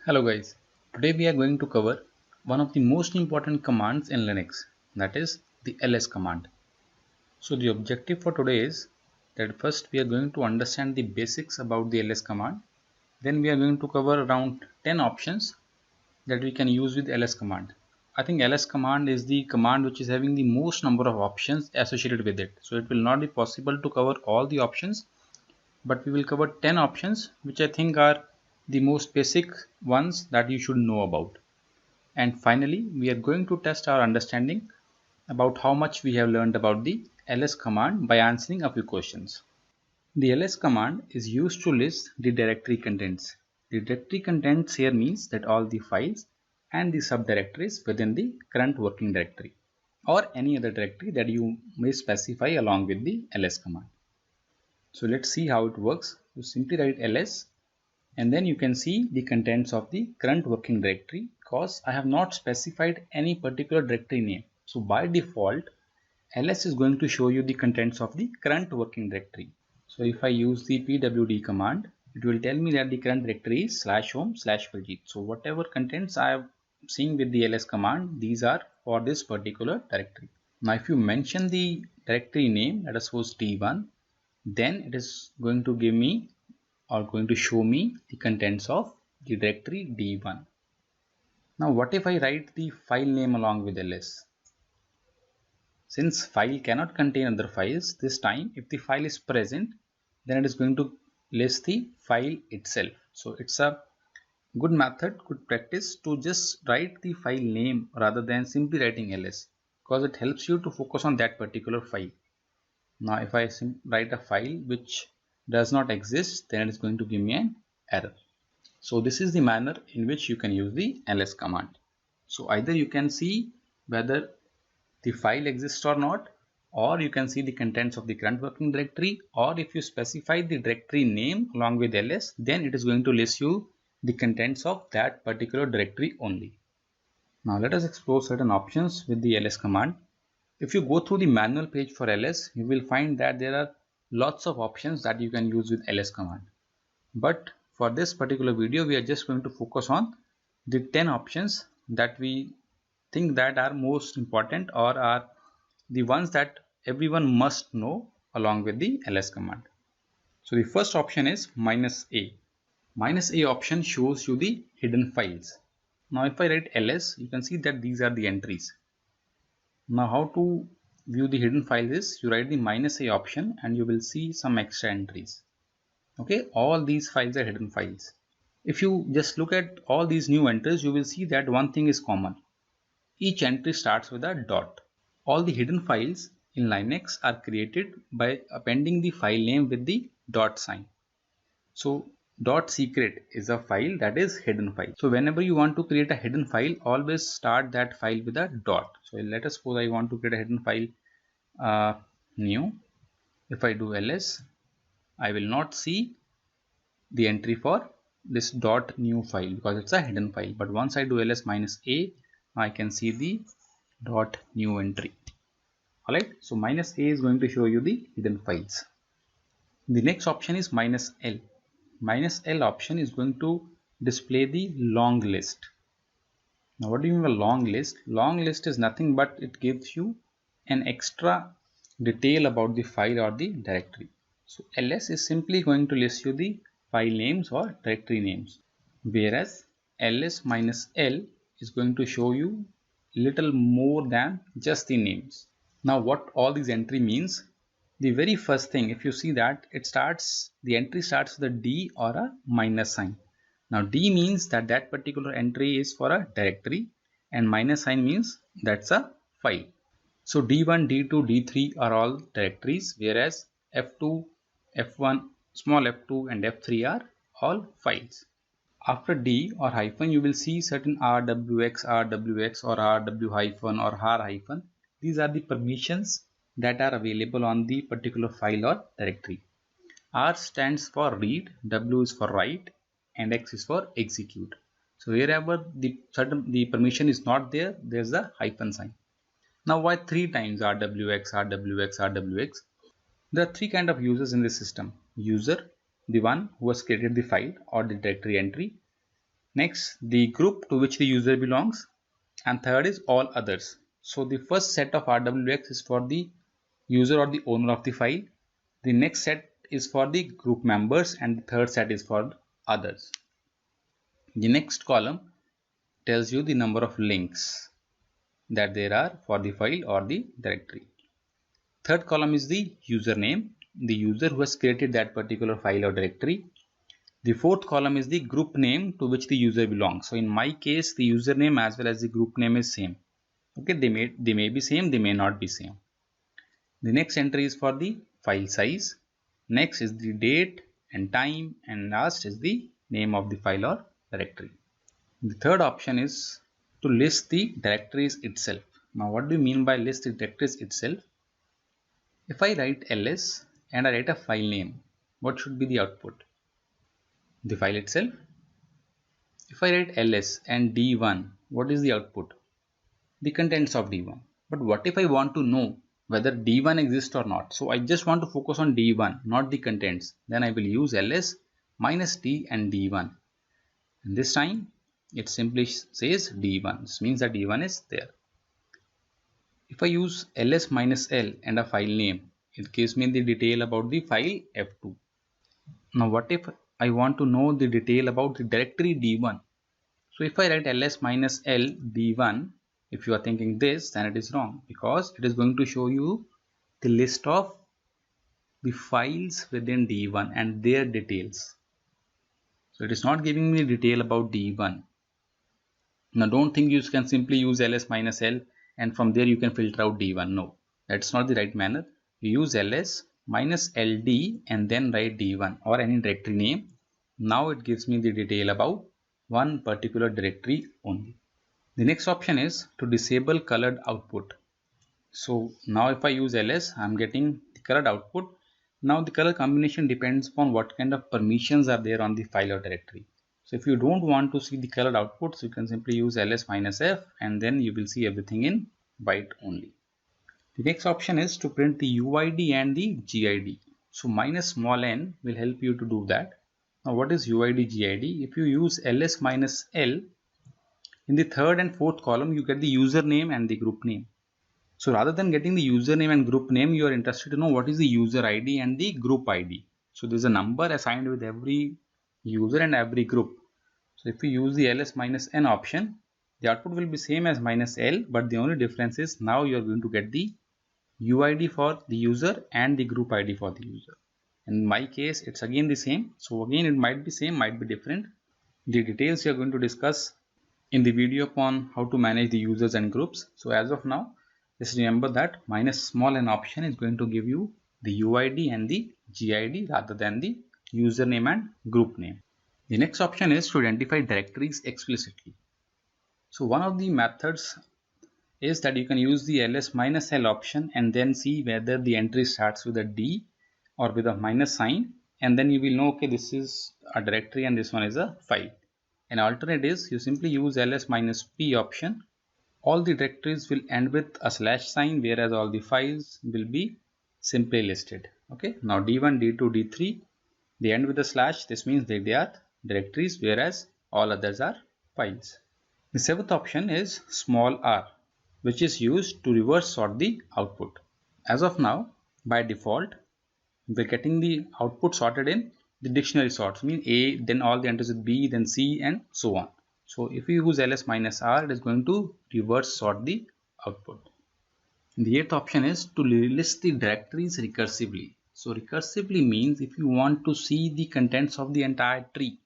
Hello guys, today we are going to cover one of the most important commands in Linux, that is the ls command. So the objective for today is that first we are going to understand the basics about the ls command, then we are going to cover around 10 options that we can use with ls command. I think ls command is the command which is having the most number of options associated with it, so it will not be possible to cover all the options, but we will cover 10 options which I think are the most basic ones that you should know about. And finally, we are going to test our understanding about how much we have learned about the ls command by answering a few questions. The ls command is used to list the directory contents. The directory contents here means that all the files and the subdirectories within the current working directory or any other directory that you may specify along with the ls command. So let's see how it works. You simply write ls and then you can see the contents of the current working directory because I have not specified any particular directory name. So by default, ls is going to show you the contents of the current working directory. So if I use the pwd command, it will tell me that the current directory is /home/Filjit. So whatever contents I am seeing with the ls command, these are for this particular directory. Now if you mention the directory name, let us suppose d1, then it is going to give me or going to show me the contents of the directory d1. Now what if I write the file name along with ls? Since file cannot contain other files, this time if the file is present, then it is going to list the file itself. So it's a good method, good practice to just write the file name rather than simply writing ls, because it helps you to focus on that particular file. Now if I write a file which does not exist, then it is going to give me an error. So this is the manner in which you can use the ls command. So either you can see whether the file exists or not, or you can see the contents of the current working directory, or if you specify the directory name along with ls, then it is going to list you the contents of that particular directory only. Now let us explore certain options with the ls command. If you go through the manual page for ls, you will find that there are lots of options that you can use with ls command. But for this particular video, we are just going to focus on the 10 options that we think that are most important or are the ones that everyone must know along with the ls command. So the first option is -a. -a option shows you the hidden files. Now if I write ls, you can see that these are the entries. Now how to view the hidden files is you write the -a option and you will see some extra entries. Okay, all these files are hidden files. If you just look at all these new entries, you will see that one thing is common. Each entry starts with a dot. All the hidden files in Linux are created by appending the file name with the dot sign. So dot secret is a file that is hidden file. So whenever you want to create a hidden file, always start that file with a dot. So let us suppose I want to create a hidden file new. If I do ls, I will not see the entry for this dot new file because it's a hidden file, but once I do ls -a, I can see the dot new entry. Alright, so -a is going to show you the hidden files. The next option is -l. -l option is going to display the long list. Now what do you mean by long list? Long list is nothing but it gives you an extra detail about the file or the directory. So ls is simply going to list you the file names or directory names, whereas ls-l is going to show you little more than just the names. Now what all these entry means, the very first thing, if you see that the entry starts with a d or a minus sign. Now d means that that particular entry is for a directory and minus sign means that's a file. So d1, d2, d3 are all directories, whereas f2, f1, small f2 and f3 are all files. After d or hyphen, you will see certain rwx, rwx or rw hyphen or har hyphen. These are the permissions that are available on the particular file or directory. R stands for read, W is for write, and X is for execute. So wherever the permission is not there, there's a hyphen sign. Now why 3 times RWX, RWX, RWX? There are 3 kind of users in this system. User, the one who has created the file or the directory entry. Next, the group to which the user belongs, and third is all others. So the first set of RWX is for the user or the owner of the file. The next set is for the group members, and the third set is for others. The next column tells you the number of links that there are for the file or the directory. Third column is the username, the user who has created that particular file or directory. The fourth column is the group name to which the user belongs. So in my case, the username as well as the group name is same. Okay, they may be same, they may not be same. The next entry is for the file size. Next is the date and time, and last is the name of the file or directory. The third option is to list the directories itself. Now what do you mean by list the directories itself? If I write ls and I write a file name, what should be the output? The file itself. If I write ls and d1, what is the output? The contents of d1. But what if I want to know whether d1 exists or not? So I just want to focus on d1, not the contents. Then I will use ls minus d and d1. And this time it simply says d1. This means that d1 is there. If I use ls minus l and a file name, it gives me the detail about the file f2. Now what if I want to know the detail about the directory d1? So if I write ls minus l d1, if you are thinking this, then it is wrong, because it is going to show you the list of the files within d1 and their details. So it is not giving me detail about d1. Now don't think you can simply use ls minus l and from there you can filter out d1. No, that's not the right manner. You use ls minus ld and then write d1 or any directory name. Now it gives me the detail about one particular directory only. The next option is to disable colored output. So now if I use ls, I am getting the colored output. Now the color combination depends upon what kind of permissions are there on the file or directory. So if you don't want to see the colored outputs, you can simply use ls minus f and then you will see everything in white only. The next option is to print the UID and the GID. So minus small n will help you to do that. Now what is UID GID? If you use ls minus l, in the third and fourth column you get the username and the group name. So rather than getting the username and group name, you are interested to know what is the user ID and the group ID. So there is a number assigned with every user and every group. So if you use the ls minus n option, the output will be same as minus l, but the only difference is now you are going to get the UID for the user and the group ID for the user. In my case, it's again the same. So again, it might be same, might be different. The details we are going to discuss in the video upon how to manage the users and groups. So as of now, just remember that minus small n option is going to give you the UID and the GID rather than the username and group name. The next option is to identify directories explicitly. So one of the methods is that you can use the ls minus l option and then see whether the entry starts with a D or with a minus sign, and then you will know, okay, this is a directory and this one is a file. An alternate is you simply use ls minus p option. All the directories will end with a slash sign, whereas all the files will be simply listed. Okay, now d1, d2, d3, they end with a slash. This means that they are directories, whereas all others are files. The seventh option is small r, which is used to reverse sort the output. As of now, by default, we're getting the output sorted in the dictionary sorts, mean A, then all the entries with B, then C, and so on. So if you use ls minus r, it is going to reverse sort the output. The eighth option is to list the directories recursively. So recursively means if you want to see the contents of the entire tree.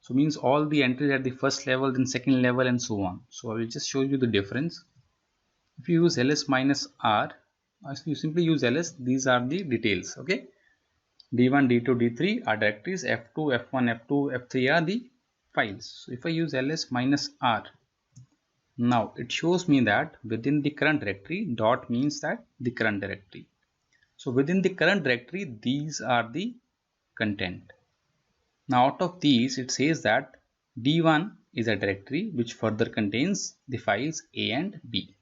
So means all the entries at the first level, then second level, and so on. So I will just show you the difference. If you use ls minus r, if you simply use ls, these are the details. Okay, d1, d2, d3 are directories, f2, f1, f2, f3 are the files. So if I use ls minus r, now it shows me that within the current directory, dot means that the current directory. So within the current directory, these are the content. Now out of these, it says that d1 is a directory which further contains the files A and B.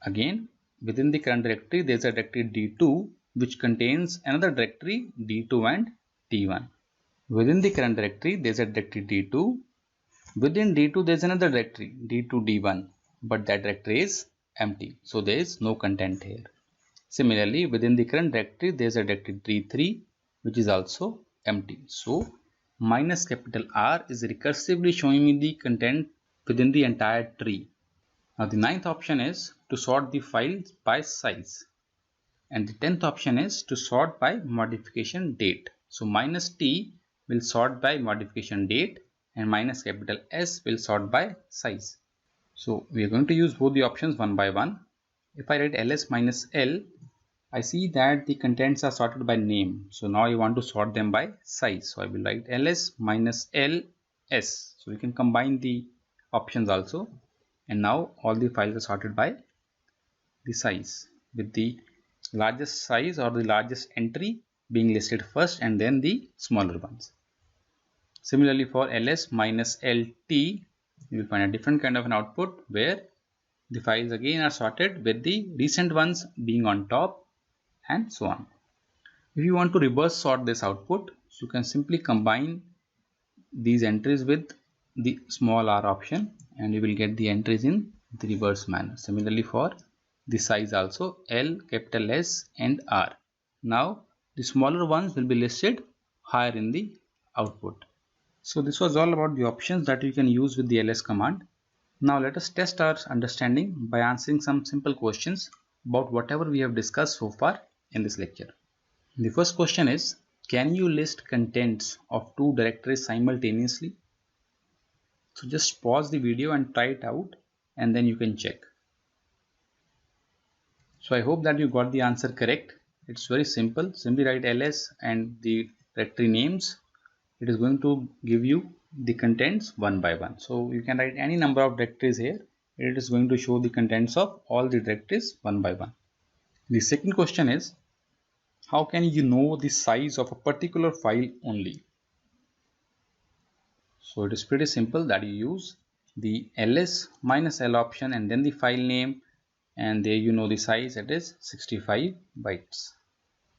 Again, within the current directory, there is a directory d2 which contains another directory d2 and d1. Within the current directory, there is a directory d2 Within D2 there is another directory D2 D1, but that directory is empty, so there is no content here. Similarly, within the current directory there is a directory D3 which is also empty. So minus capital R is recursively showing me the content within the entire tree. Now the ninth option is to sort the files by size, and the 10th option is to sort by modification date. So minus T will sort by modification date and minus capital S will sort by size. So we are going to use both the options one by one. If I write ls minus L, I see that the contents are sorted by name. So now I want to sort them by size. So I will write ls minus L S. So we can combine the options also. And now all the files are sorted by the size, with the largest size or the largest entry being listed first and then the smaller ones. Similarly for ls minus lt, you will find a different kind of an output where the files again are sorted with the recent ones being on top and so on. If you want to reverse sort this output, so you can simply combine these entries with the small r option and you will get the entries in the reverse manner. Similarly for the size also, L, capital S and R. Now the smaller ones will be listed higher in the output. So this was all about the options that you can use with the ls command. Now let us test our understanding by answering some simple questions about whatever we have discussed so far in this lecture. The first question is, can you list contents of two directories simultaneously? So just pause the video and try it out and then you can check. So I hope that you got the answer correct. It's very simple. Simply write ls and the directory names. It is going to give you the contents one by one. So you can write any number of directories here. It is going to show the contents of all the directories one by one. The second question is, how can you know the size of a particular file only? So it is pretty simple that you use the ls minus L option and then the file name, and there you know the size, it is 65 bytes.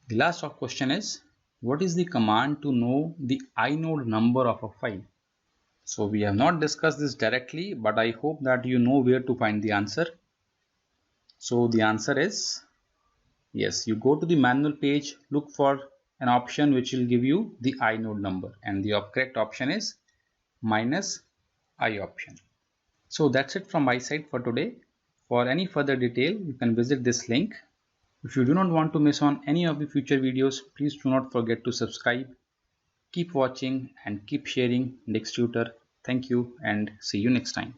The last question is, what is the command to know the inode number of a file? So we have not discussed this directly, but I hope that you know where to find the answer. So the answer is yes, you go to the manual page, look for an option which will give you the inode number, and the correct option is minus I option. So that's it from my side for today. For any further detail, you can visit this link. If you do not want to miss on any of the future videos, please do not forget to subscribe. Keep watching and keep sharing Next Tutor. Thank you and see you next time.